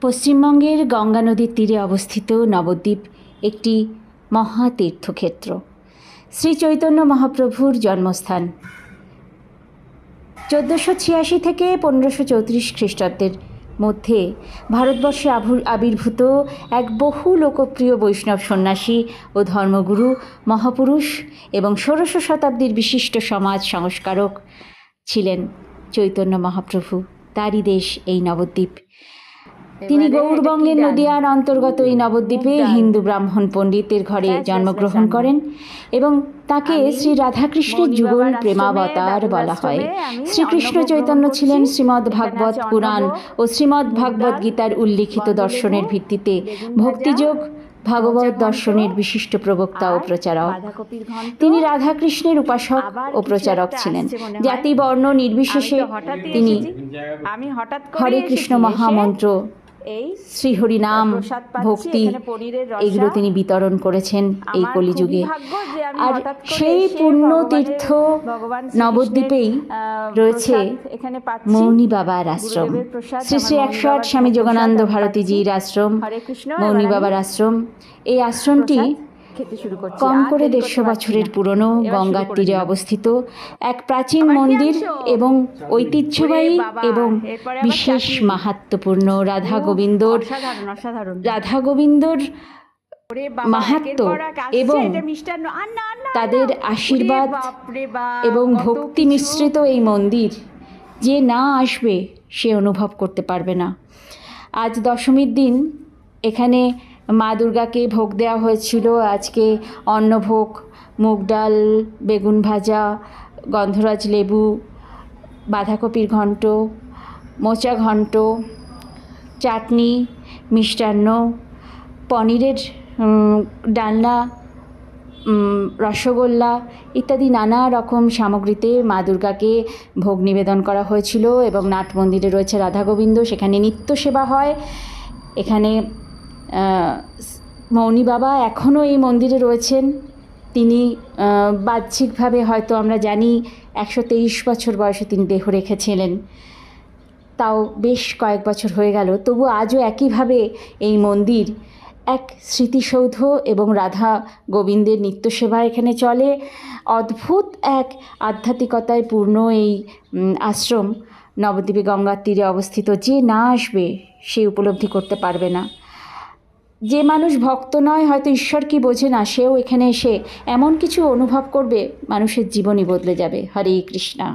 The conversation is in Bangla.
পশ্চিমবঙ্গের গঙ্গা নদীর তীরে অবস্থিত নবদ্বীপ একটি মহাতীর্থক্ষেত্র। শ্রী চৈতন্য মহাপ্রভুর জন্মস্থান। 1486 থেকে 1534 খ্রিস্টাব্দের মধ্যে ভারতবর্ষে আবির্ভূত এক বহু লোকপ্রিয় বৈষ্ণব সন্ন্যাসী ও ধর্মগুরু মহাপুরুষ এবং 16শ শতাব্দীর বিশিষ্ট সমাজ সংস্কারক ছিলেন চৈতন্য মহাপ্রভু। তারই দেশ এই নবদ্বীপ। তিনি গৌড়বঙ্গের নদিয়ার অন্তর্গত এই নবদ্বীপে হিন্দু ব্রাহ্মণ পণ্ডিতের ঘরে জন্মগ্রহণ করেন এবং তাকে শ্রী রাধাকৃষ্ণের যুগল প্রেমাবতার বলা হয়। শ্রীকৃষ্ণ চৈতন্য ছিলেন শ্রীমদ্ ভাগবত পুরাণ ও শ্রীমদ্ ভাগবত গীতার উল্লিখিত দর্শনের ভিত্তিতে ভক্তিযোগ ভাগবত দর্শনের বিশিষ্ট প্রবক্তা ও প্রচারক। তিনি রাধাকৃষ্ণের উপাসক ও প্রচারক ছিলেন। জাতি বর্ণ নির্বিশেষে তিনি হরে কৃষ্ণ মহামন্ত্র, শ্রীহরি নাম, ভক্তি এগুলো তিনি বিতরণ করেছেন এই কলিযুগে। আর সেই পুণ্য তীর্থ নবদ্বীপেই রয়েছে মৌনী বাবার আশ্রম। শ্রী শ্রী 108 স্বামী যোগানন্দ ভারতীজির আশ্রম মৌনী বাবার আশ্রম। এই আশ্রমটি কম করে 150 বছরের পুরনো, গঙ্গার তীরে অবস্থিত এক প্রাচীন মন্দির এবং ঐতিহ্যবাহী এবং বিশেষ মাহাত্ম্যপূর্ণ রাধা গোবিন্দর মাহাত্ম্য এবং তাদের আশীর্বাদ এবং ভক্তি মিশ্রিত এই মন্দির যে না আসবে সে অনুভব করতে পারবে না। আজ দশমীর দিন এখানে মা দুর্গাকে ভোগ দেওয়া হয়েছিল। আজকে অন্নভোগ, মুগ ডাল, বেগুন ভাজা, গন্ধরাজ লেবু, বাঁধাকপির ঘন্ট, মোচা ঘন্ট, চাটনি, মিষ্টান্ন, পনিরের ডালনা, রসগোল্লা ইত্যাদি নানা রকম সামগ্রীতে মা দুর্গাকে ভোগ নিবেদন করা হয়েছিল। এবং নাট মন্দিরে রয়েছে রাধা গোবিন্দ, সেখানে নিত্য সেবা হয়। এখানে মৌনী বাবা এখনও এই মন্দিরে রয়েছেন। তিনি বাহ্যিকভাবে হয়তো আমরা জানি 123 বছর বয়সে তিনি দেহ রেখেছিলেন, তাও বেশ কয়েক বছর হয়ে গেল। তবু আজও একইভাবে এই মন্দির এক স্মৃতিসৌধ এবং রাধা গোবিন্দের নিত্য সেবা এখানে চলে। অদ্ভুত এক আধ্যাত্মিকতায় পূর্ণ এই আশ্রম নবদ্বীপে গঙ্গার তীরে অবস্থিত। যে না আসবে সে উপলব্ধি করতে পারবে না। যে মানুষ ভক্ত নয়, হয়তো ঈশ্বর কি বোঝে না, সেও এখানে এসে এমন কিছু অনুভব করবে, মানুষের জীবনই বদলে যাবে। হরে কৃষ্ণা।